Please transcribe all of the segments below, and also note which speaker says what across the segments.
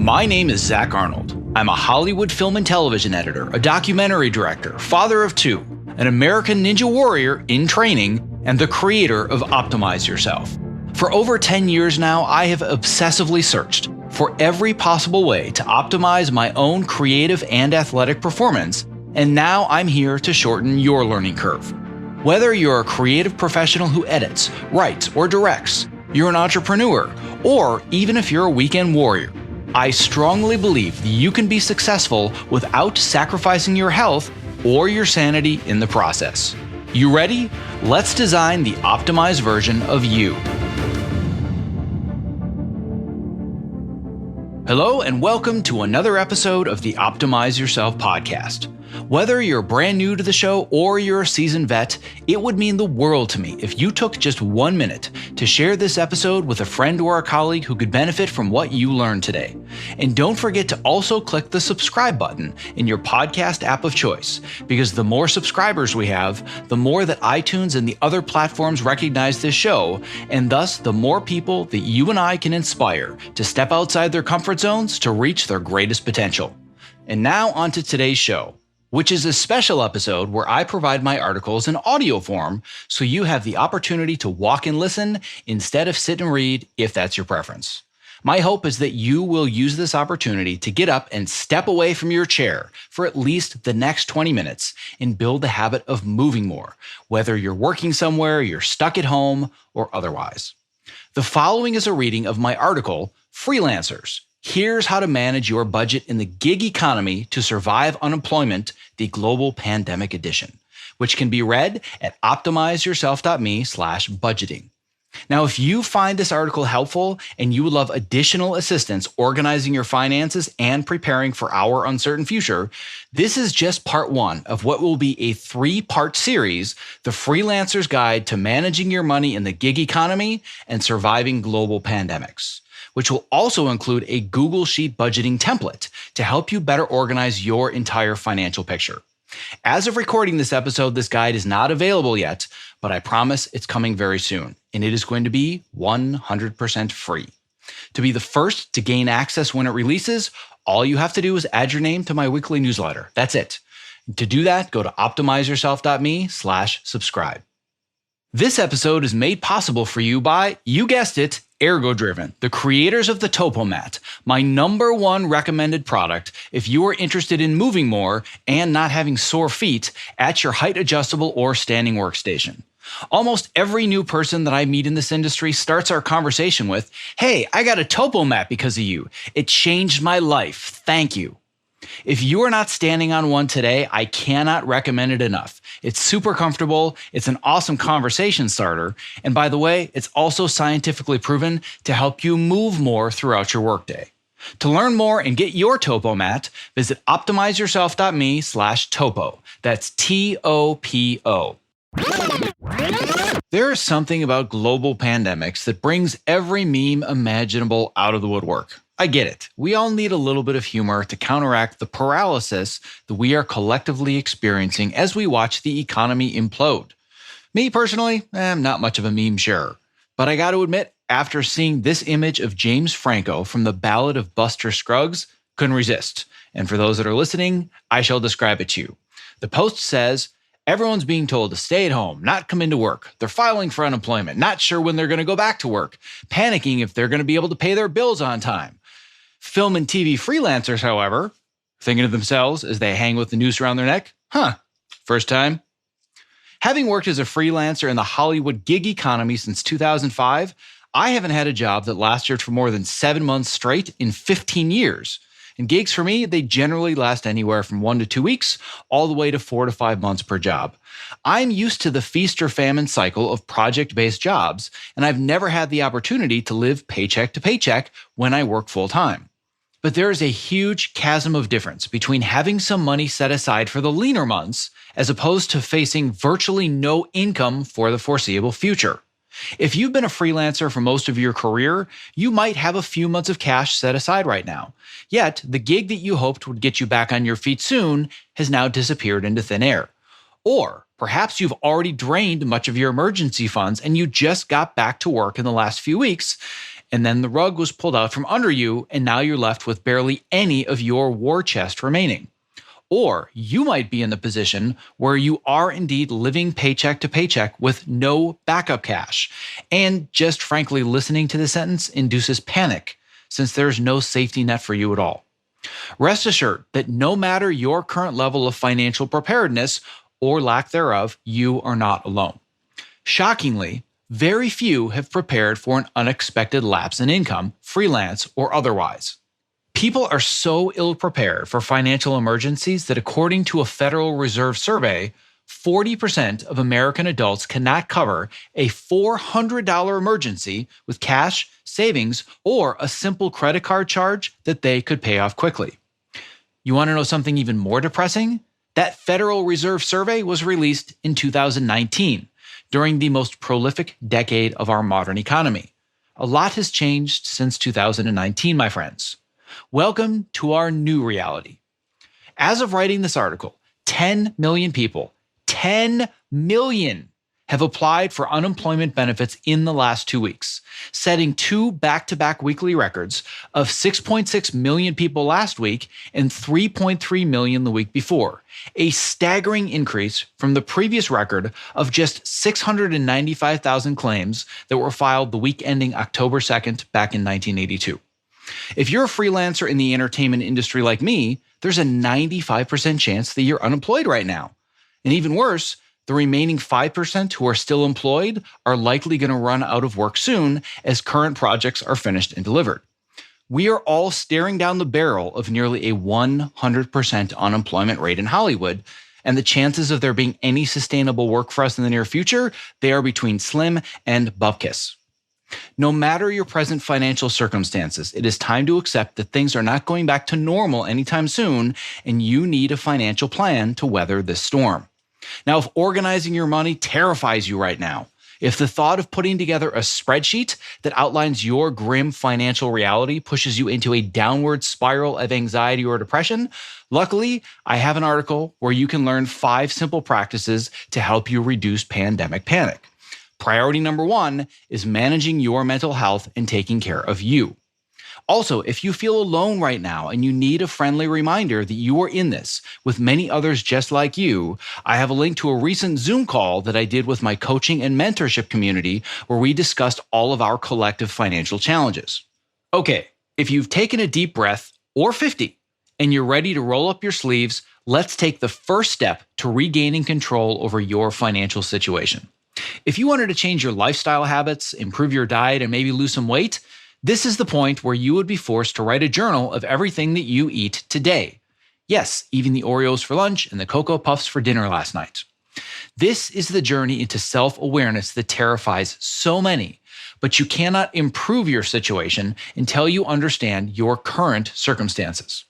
Speaker 1: My name is Zach Arnold. I'm a Hollywood film and television editor, a documentary director, father of two, an American Ninja Warrior in training, and the creator of Optimize Yourself. For over 10 years now, I have obsessively searched for every possible way to optimize my own creative and athletic performance, and now I'm here to shorten your learning curve. Whether you're a creative professional who edits, writes, or directs, you're an entrepreneur, or even if you're a weekend warrior, I strongly believe that you can be successful without sacrificing your health or your sanity in the process. You ready? Let's design the optimized version of you. Hello and welcome to another episode of the Optimize Yourself podcast. Whether you're brand new to the show or you're a seasoned vet, it would mean the world to me if you took just 1 minute to share this episode with a friend or a colleague who could benefit from what you learned today. And don't forget to also click the subscribe button in your podcast app of choice, because the more subscribers we have, the more that iTunes and the other platforms recognize this show, and thus the more people that you and I can inspire to step outside their comfort zones to reach their greatest potential. And now on to today's show, which is a special episode where I provide my articles in audio form so you have the opportunity to walk and listen instead of sit and read if that's your preference. My hope is that you will use this opportunity to get up and step away from your chair for at least the next 20 minutes and build the habit of moving more, whether you're working somewhere, you're stuck at home, or otherwise. The following is a reading of my article, Freelancers. Here's how to manage your budget in the gig economy to survive unemployment, the global pandemic edition, which can be read at optimizeyourself.me/budgeting. Now, if you find this article helpful and you would love additional assistance organizing your finances and preparing for our uncertain future, this is just part one of what will be a 3-part series, The Freelancer's Guide to Managing Your Money in the Gig Economy and Surviving Global Pandemics, which will also include a Google Sheet budgeting template to help you better organize your entire financial picture. As of recording this episode, this guide is not available yet, but I promise it's coming very soon, and it is going to be 100% free. To be the first to gain access when it releases, all you have to do is add your name to my weekly newsletter. That's it. To do that, go to optimizeyourself.me/subscribe. This episode is made possible for you by, you guessed it, Ergo-Driven, the creators of the TopoMat, my #1 recommended product if you are interested in moving more and not having sore feet at your height adjustable or standing workstation. Almost every new person that I meet in this industry starts our conversation with, "Hey, I got a TopoMat because of you. It changed my life. Thank you." If you are not standing on one today, I cannot recommend it enough. It's super comfortable, it's an awesome conversation starter, and by the way, it's also scientifically proven to help you move more throughout your workday. To learn more and get your TopoMat, visit optimizeyourself.me/topo. That's TOPO. There is something about global pandemics that brings every meme imaginable out of the woodwork. I get it. We all need a little bit of humor to counteract the paralysis that we are collectively experiencing as we watch the economy implode. Me personally, I'm not much of a meme sharer. But I got to admit, after seeing this image of James Franco from the Ballad of Buster Scruggs, couldn't resist. And for those that are listening, I shall describe it to you. The post says, "Everyone's being told to stay at home, not come into work. They're filing for unemployment, not sure when they're going to go back to work, panicking if they're going to be able to pay their bills on time. Film and TV freelancers, however, thinking to themselves as they hang with the noose around their neck, first time. Having worked as a freelancer in the Hollywood gig economy since 2005, I haven't had a job that lasted for more than 7 months straight in 15 years. And gigs for me, they generally last anywhere from 1 to 2 weeks, all the way to 4 to 5 months per job. I'm used to the feast or famine cycle of project-based jobs, and I've never had the opportunity to live paycheck to paycheck when I work full-time. But there is a huge chasm of difference between having some money set aside for the leaner months as opposed to facing virtually no income for the foreseeable future. If you've been a freelancer for most of your career, you might have a few months of cash set aside right now. Yet, the gig that you hoped would get you back on your feet soon has now disappeared into thin air. Or perhaps you've already drained much of your emergency funds and you just got back to work in the last few weeks, And then the rug was pulled out from under you, and now you're left with barely any of your war chest remaining. Or you might be in the position where you are indeed living paycheck to paycheck with no backup cash. And just frankly, listening to the sentence induces panic, since there's no safety net for you at all. Rest assured that no matter your current level of financial preparedness or lack thereof, you are not alone. Shockingly, very few have prepared for an unexpected lapse in income, freelance or otherwise. People are so ill-prepared for financial emergencies that according to a Federal Reserve survey, 40% of American adults cannot cover a $400 emergency with cash, savings, or a simple credit card charge that they could pay off quickly. You want to know something even more depressing? That Federal Reserve survey was released in 2019, during the most prolific decade of our modern economy. A lot has changed since 2019, my friends. Welcome to our new reality. As of writing this article, 10 million people, 10 million, have applied for unemployment benefits in the last 2 weeks, setting two back-to-back weekly records of 6.6 million people last week and 3.3 million the week before, a staggering increase from the previous record of just 695,000 claims that were filed the week ending October 2nd back in 1982. If you're a freelancer in the entertainment industry like me, there's a 95% chance that you're unemployed right now. And even worse, the remaining 5% who are still employed are likely going to run out of work soon as current projects are finished and delivered. We are all staring down the barrel of nearly a 100% unemployment rate in Hollywood, and the chances of there being any sustainable work for us in the near future, they are between slim and bupkis. No matter your present financial circumstances, it is time to accept that things are not going back to normal anytime soon, and you need a financial plan to weather this storm. Now, if organizing your money terrifies you right now, if the thought of putting together a spreadsheet that outlines your grim financial reality pushes you into a downward spiral of anxiety or depression, luckily, I have an article where you can learn 5 simple practices to help you reduce pandemic panic. Priority number 1 is managing your mental health and taking care of you. Also, if you feel alone right now and you need a friendly reminder that you are in this with many others just like you, I have a link to a recent Zoom call that I did with my coaching and mentorship community where we discussed all of our collective financial challenges. Okay, if you've taken a deep breath, or 50, and you're ready to roll up your sleeves, let's take the first step to regaining control over your financial situation. If you wanted to change your lifestyle habits, improve your diet, and maybe lose some weight, this is the point where you would be forced to write a journal of everything that you eat today. Yes, even the Oreos for lunch and the Cocoa Puffs for dinner last night. This is the journey into self-awareness that terrifies so many, but you cannot improve your situation until you understand your current circumstances.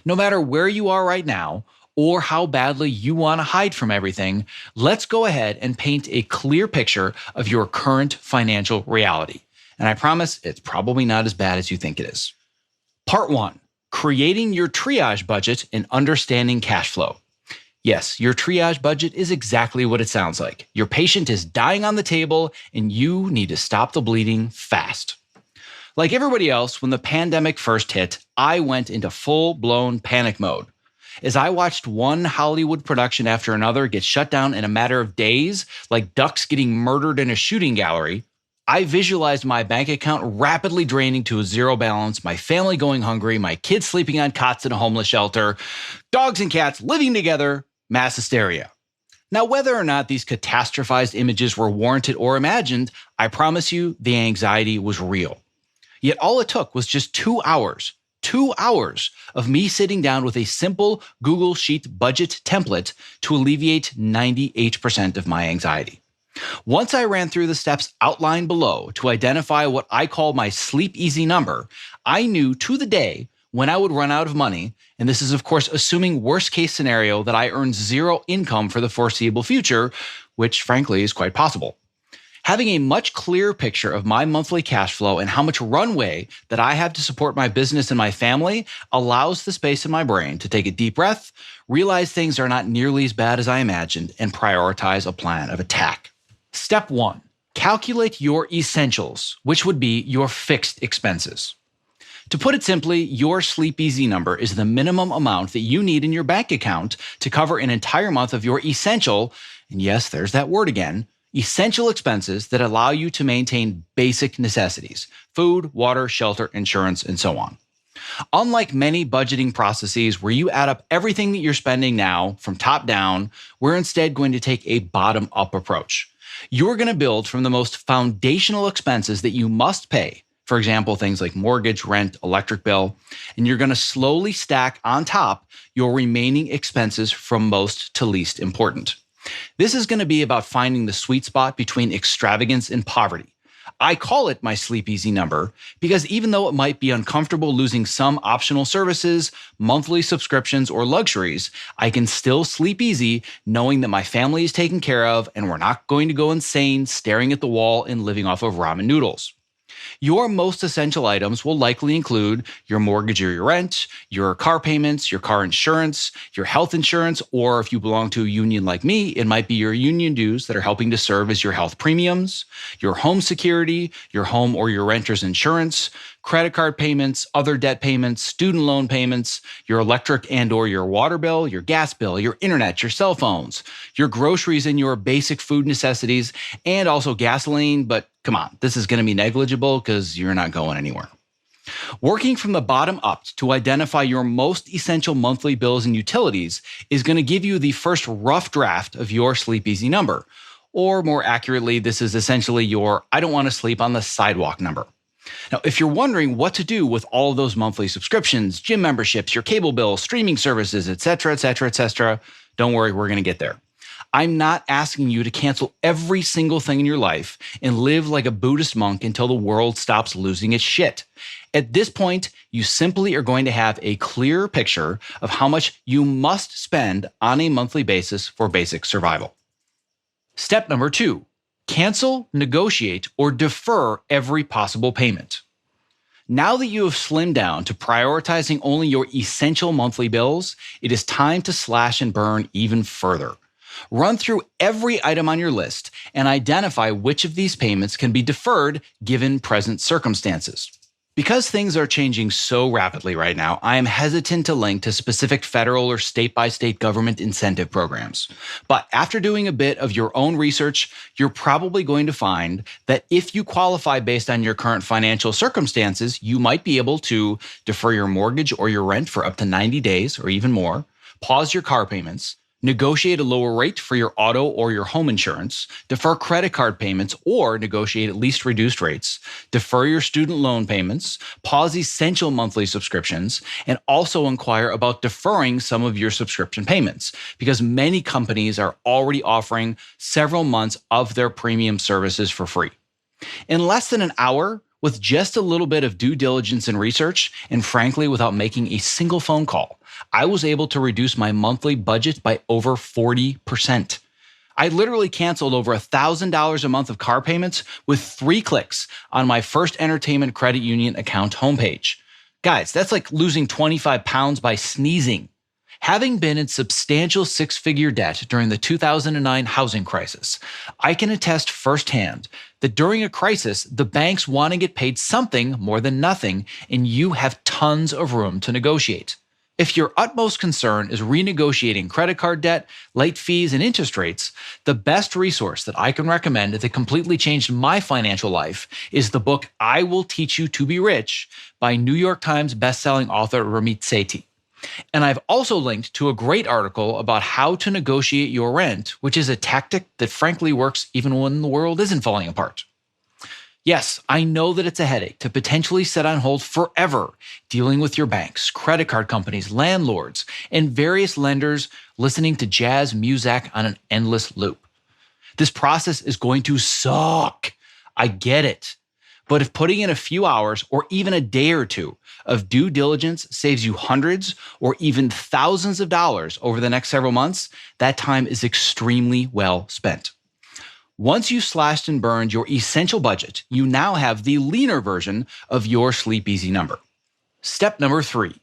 Speaker 1: No matter where you are right now, or how badly you want to hide from everything, let's go ahead and paint a clear picture of your current financial reality. And I promise it's probably not as bad as you think it is. Part 1, creating your triage budget and understanding cash flow. Yes, your triage budget is exactly what it sounds like. Your patient is dying on the table and you need to stop the bleeding fast. Like everybody else, when the pandemic first hit, I went into full-blown panic mode. As I watched one Hollywood production after another get shut down in a matter of days, like ducks getting murdered in a shooting gallery, I visualized my bank account rapidly draining to a zero balance, my family going hungry, my kids sleeping on cots in a homeless shelter, dogs and cats living together, mass hysteria. Now, whether or not these catastrophized images were warranted or imagined, I promise you the anxiety was real. Yet all it took was just 2 hours of me sitting down with a simple Google Sheet budget template to alleviate 98% of my anxiety. Once I ran through the steps outlined below to identify what I call my sleep easy number, I knew to the day when I would run out of money, and this is of course assuming worst case scenario that I earn zero income for the foreseeable future, which frankly is quite possible. Having a much clearer picture of my monthly cash flow and how much runway that I have to support my business and my family allows the space in my brain to take a deep breath, realize things are not nearly as bad as I imagined, and prioritize a plan of attack. Step 1, Calculate your essentials, which would be your fixed expenses. To put it simply, your Sleep Easy number is the minimum amount that you need in your bank account to cover an entire month of your essential, and yes, there's that word again, essential expenses that allow you to maintain basic necessities: food, water, shelter, insurance, and so on. Unlike many budgeting processes where you add up everything that you're spending now from top down, we're instead going to take a bottom up approach. You're going to build from the most foundational expenses that you must pay. For example, things like mortgage, rent, electric bill, and you're going to slowly stack on top your remaining expenses from most to least important. This is going to be about finding the sweet spot between extravagance and poverty. I call it my Sleep Easy number because even though it might be uncomfortable losing some optional services, monthly subscriptions, or luxuries, I can still sleep easy knowing that my family is taken care of and we're not going to go insane staring at the wall and living off of ramen noodles. Your most essential items will likely include your mortgage or your rent, your car payments, your car insurance, your health insurance, or if you belong to a union like me, it might be your union dues that are helping to serve as your health premiums, your home security, your home or your renter's insurance, credit card payments, other debt payments, student loan payments, your electric and or your water bill, your gas bill, your internet, your cell phones, your groceries and your basic food necessities, and also gasoline. But come on, this is going to be negligible because you're not going anywhere. Working from the bottom up to identify your most essential monthly bills and utilities is going to give you the first rough draft of your Sleep Easy number. Or more accurately, this is essentially your I don't want to sleep on the sidewalk number. Now, if you're wondering what to do with all of those monthly subscriptions, gym memberships, your cable bill, streaming services, etc., don't worry, we're going to get there. I'm not asking you to cancel every single thing in your life and live like a Buddhist monk until the world stops losing its shit. At this point, you simply are going to have a clear picture of how much you must spend on a monthly basis for basic survival. Step number 2. Cancel, negotiate, or defer every possible payment. Now that you have slimmed down to prioritizing only your essential monthly bills, it is time to slash and burn even further. Run through every item on your list and identify which of these payments can be deferred given present circumstances. Because things are changing so rapidly right now, I am hesitant to link to specific federal or state-by-state government incentive programs. But after doing a bit of your own research, you're probably going to find that if you qualify based on your current financial circumstances, you might be able to defer your mortgage or your rent for up to 90 days or even more, pause your car payments, negotiate a lower rate for your auto or your home insurance, defer credit card payments or negotiate at least reduced rates, defer your student loan payments, pause essential monthly subscriptions, and also inquire about deferring some of your subscription payments because many companies are already offering several months of their premium services for free. In less than an hour, with just a little bit of due diligence and research, and frankly, without making a single phone call, I was able to reduce my monthly budget by over 40%. I literally canceled over $1,000 a month of car payments with 3 clicks on my First Entertainment Credit Union account homepage. Guys, that's like losing 25 pounds by sneezing. Having been in substantial 6-figure debt during the 2009 housing crisis, I can attest firsthand that during a crisis, the banks want to get paid something more than nothing, and you have tons of room to negotiate. If your utmost concern is renegotiating credit card debt, late fees, and interest rates, the best resource that I can recommend that completely changed my financial life is the book I Will Teach You to Be Rich by New York Times bestselling author Ramit Sethi. And I've also linked to a great article about how to negotiate your rent, which is a tactic that frankly works even when the world isn't falling apart. Yes, I know that it's a headache to potentially set on hold forever dealing with your banks, credit card companies, landlords, and various lenders listening to jazz music on an endless loop. This process is going to suck. I get it. But if putting in a few hours or even a day or two of due diligence saves you hundreds or even thousands of dollars over the next several months, that time is extremely well spent. Once you've slashed and burned your essential budget, you now have the leaner version of your Sleep Easy number. Step number 3,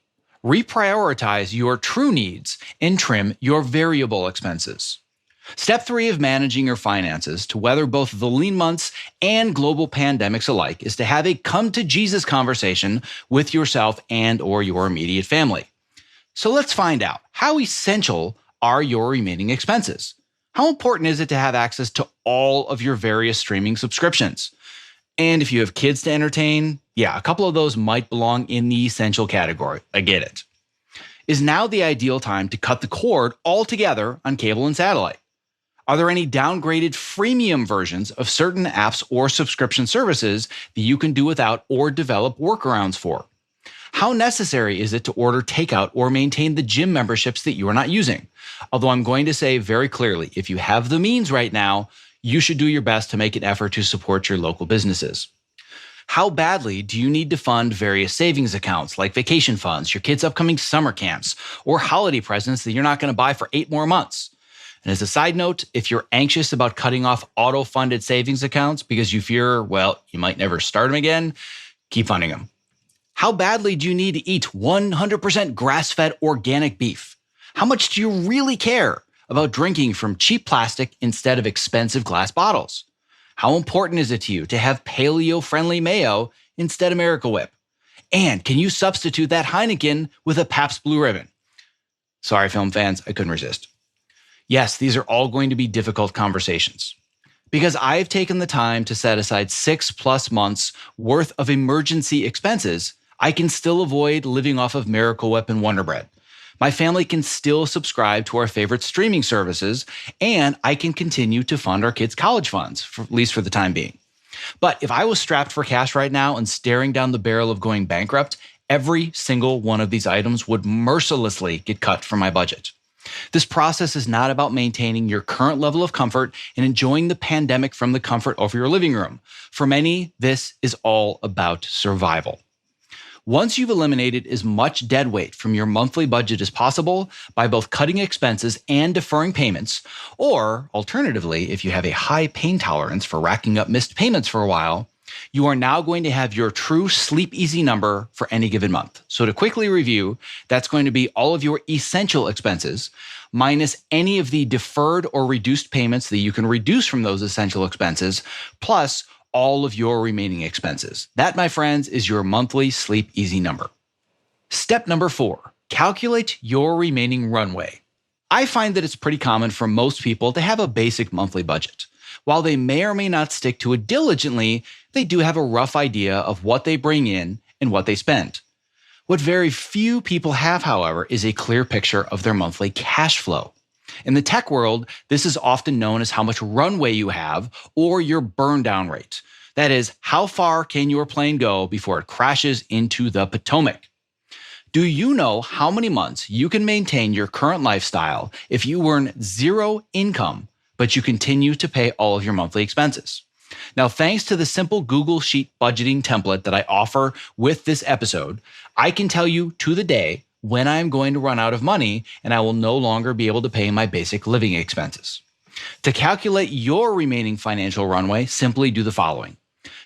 Speaker 1: reprioritize your true needs and trim your variable expenses. Step 3 of managing your finances to weather both the lean months and global pandemics alike is to have a come to Jesus conversation with yourself and or your immediate family. So let's find out, how essential are your remaining expenses? How important is it to have access to all of your various streaming subscriptions? And if you have kids to entertain, yeah, a couple of those might belong in the essential category. I get it. Is now the ideal time to cut the cord altogether on cable and satellite? Are there any downgraded freemium versions of certain apps or subscription services that you can do without or develop workarounds for? How necessary is it to order takeout or maintain the gym memberships that you are not using? Although I'm going to say very clearly, if you have the means right now, you should do your best to make an effort to support your local businesses. How badly do you need to fund various savings accounts like vacation funds, your kids' upcoming summer camps, or holiday presents that you're not going to buy for 8 more months? And as a side note, if you're anxious about cutting off auto-funded savings accounts because you fear, well, you might never start them again, keep funding them. How badly do you need to eat 100% grass-fed organic beef? How much do you really care about drinking from cheap plastic instead of expensive glass bottles? How important is it to you to have paleo-friendly mayo instead of Miracle Whip? And can you substitute that Heineken with a Pabst Blue Ribbon? Sorry, film fans, I couldn't resist. Yes, these are all going to be difficult conversations. Because I've taken the time to set aside 6+ months worth of emergency expenses, I can still avoid living off of Miracle Whip and Wonder Bread. My family can still subscribe to our favorite streaming services, and I can continue to fund our kids' college funds, at least for the time being. But if I was strapped for cash right now and staring down the barrel of going bankrupt, every single one of these items would mercilessly get cut from my budget. This process is not about maintaining your current level of comfort and enjoying the pandemic from the comfort of your living room. For many, this is all about survival. Once you've eliminated as much dead weight from your monthly budget as possible by both cutting expenses and deferring payments, or alternatively, if you have a high pain tolerance for racking up missed payments for a while, you are now going to have your true sleep easy number for any given month. So to quickly review, that's going to be all of your essential expenses minus any of the deferred or reduced payments that you can reduce from those essential expenses, plus all of your remaining expenses. That, my friends, is your monthly sleep easy number. Step number 4, calculate your remaining runway. I find that it's pretty common for most people to have a basic monthly budget. While they may or may not stick to it diligently, they do have a rough idea of what they bring in and what they spend. What very few people have, however, is a clear picture of their monthly cash flow. In the tech world, this is often known as how much runway you have or your burn down rate. That is, how far can your plane go before it crashes into the Potomac? Do you know how many months you can maintain your current lifestyle if you earn zero income, but you continue to pay all of your monthly expenses? Now, thanks to the simple Google Sheet budgeting template that I offer with this episode, I can tell you to the day when I'm going to run out of money and I will no longer be able to pay my basic living expenses. To calculate your remaining financial runway, simply do the following.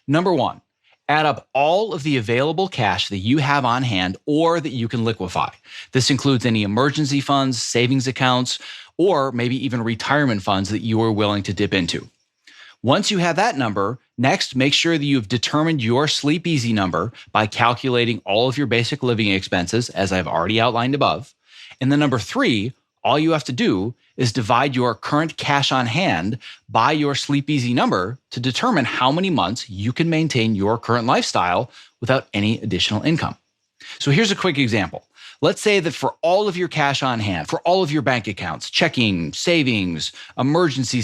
Speaker 1: Number 1, add up all of the available cash that you have on hand or that you can liquefy. This includes any emergency funds, savings accounts, or maybe even retirement funds that you are willing to dip into. Once you have that number, next, make sure that you've determined your sleep easy number by calculating all of your basic living expenses, as I've already outlined above. And then number 3, all you have to do is divide your current cash on hand by your sleep easy number to determine how many months you can maintain your current lifestyle without any additional income. So here's a quick example. Let's say that for all of your cash on hand, for all of your bank accounts, checking, savings, emergency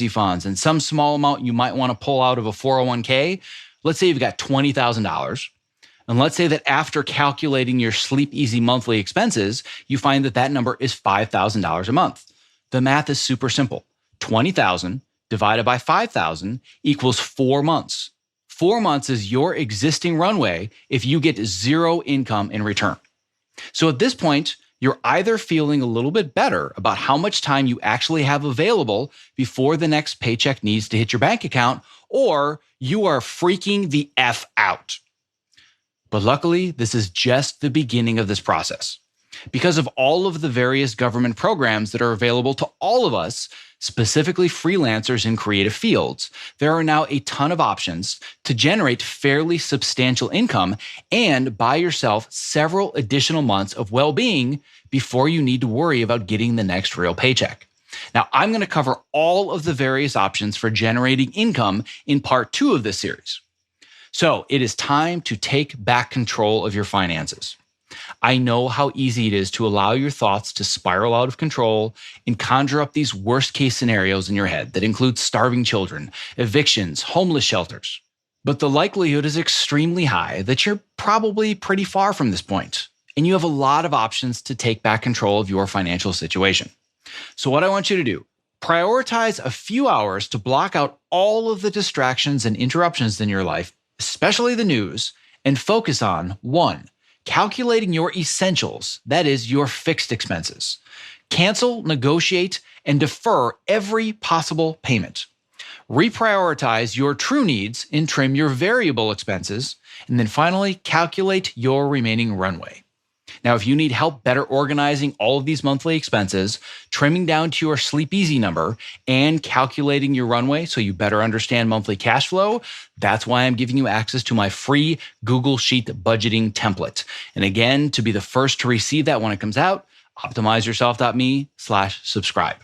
Speaker 1: funds, and some small amount you might want to pull out of a 401k, let's say you've got $20,000. And let's say that after calculating your Sleep Easy monthly expenses, you find that that number is $5,000 a month. The math is super simple. 20,000 divided by 5,000 equals 4 months. 4 months is your existing runway if you get zero income in return. So at this point, you're either feeling a little bit better about how much time you actually have available before the next paycheck needs to hit your bank account, or you are freaking the F out. But luckily, this is just the beginning of this process. Because of all of the various government programs that are available to all of us, specifically freelancers in creative fields, there are now a ton of options to generate fairly substantial income and buy yourself several additional months of well-being before you need to worry about getting the next real paycheck. Now, I'm going to cover all of the various options for generating income in part 2 of this series. So it is time to take back control of your finances. I know how easy it is to allow your thoughts to spiral out of control and conjure up these worst case scenarios in your head that include starving children, evictions, homeless shelters. But the likelihood is extremely high that you're probably pretty far from this point, and you have a lot of options to take back control of your financial situation. So what I want you to do, prioritize a few hours to block out all of the distractions and interruptions in your life, especially the news, and focus on 1, calculating your essentials, that is, your fixed expenses. Cancel, negotiate, and defer every possible payment. Reprioritize your true needs and trim your variable expenses. And then finally, calculate your remaining runway. Now, if you need help better organizing all of these monthly expenses, trimming down to your sleep easy number, and calculating your runway so you better understand monthly cash flow, that's why I'm giving you access to my free Google Sheet budgeting template. And again, to be the first to receive that when it comes out, optimizeyourself.me/subscribe.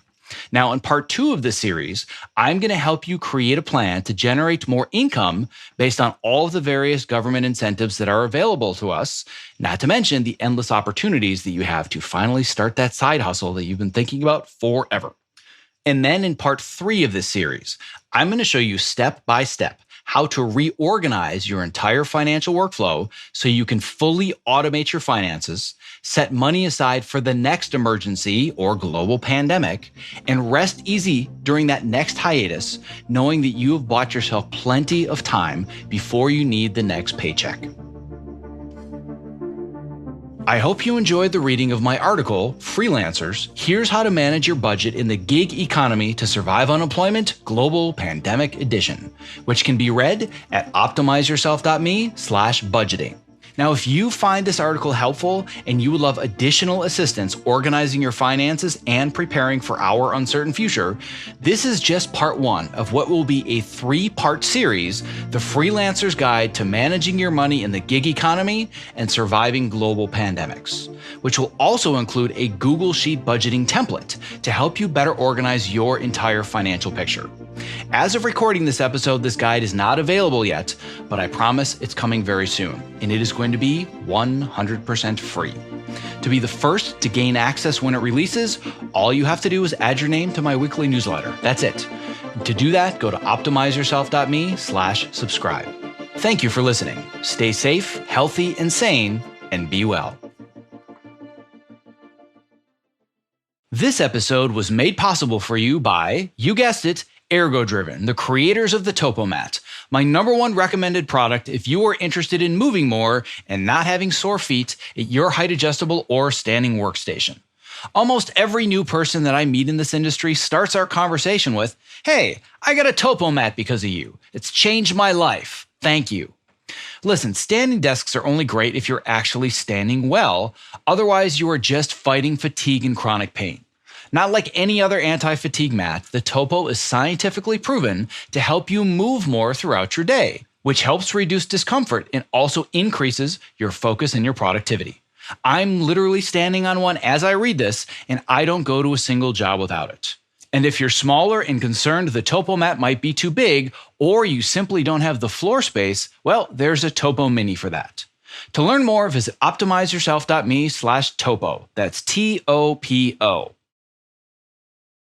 Speaker 1: Now, in part 2 of this series, I'm going to help you create a plan to generate more income based on all of the various government incentives that are available to us, not to mention the endless opportunities that you have to finally start that side hustle that you've been thinking about forever. And then in part 3 of this series, I'm going to show you step by step how to reorganize your entire financial workflow so you can fully automate your finances, set money aside for the next emergency or global pandemic, and rest easy during that next hiatus, knowing that you have bought yourself plenty of time before you need the next paycheck. I hope you enjoyed the reading of my article, Freelancers, Here's How to Manage Your Budget in the Gig Economy to Survive Unemployment, Global Pandemic Edition, which can be read at optimizeyourself.me/budgeting. Now, if you find this article helpful and you would love additional assistance organizing your finances and preparing for our uncertain future, this is just part 1 of what will be a 3-part series, The Freelancer's Guide to Managing Your Money in the Gig Economy and Surviving Global Pandemics, which will also include a Google Sheet budgeting template to help you better organize your entire financial picture. As of recording this episode, this guide is not available yet, but I promise it's coming very soon, and it is going to be 100% free. To be the first to gain access when it releases, all you have to do is add your name to my weekly newsletter. That's it. To do that, go to optimizeyourself.me/subscribe. Thank you for listening. Stay safe, healthy, and sane, and be well. This episode was made possible for you by, you guessed it, Ergo-Driven, the creators of the Topomat, my #1 recommended product if you are interested in moving more and not having sore feet at your height adjustable or standing workstation. Almost every new person that I meet in this industry starts our conversation with, "Hey, I got a Topomat because of you. It's changed my life. Thank you." Listen, standing desks are only great if you're actually standing well. Otherwise, you are just fighting fatigue and chronic pain. Not like any other anti-fatigue mat, the Topo is scientifically proven to help you move more throughout your day, which helps reduce discomfort and also increases your focus and your productivity. I'm literally standing on one as I read this, and I don't go to a single job without it. And if you're smaller and concerned the Topo mat might be too big, or you simply don't have the floor space, well, there's a Topo Mini for that. To learn more, visit optimizeyourself.me/topo. That's TOPO.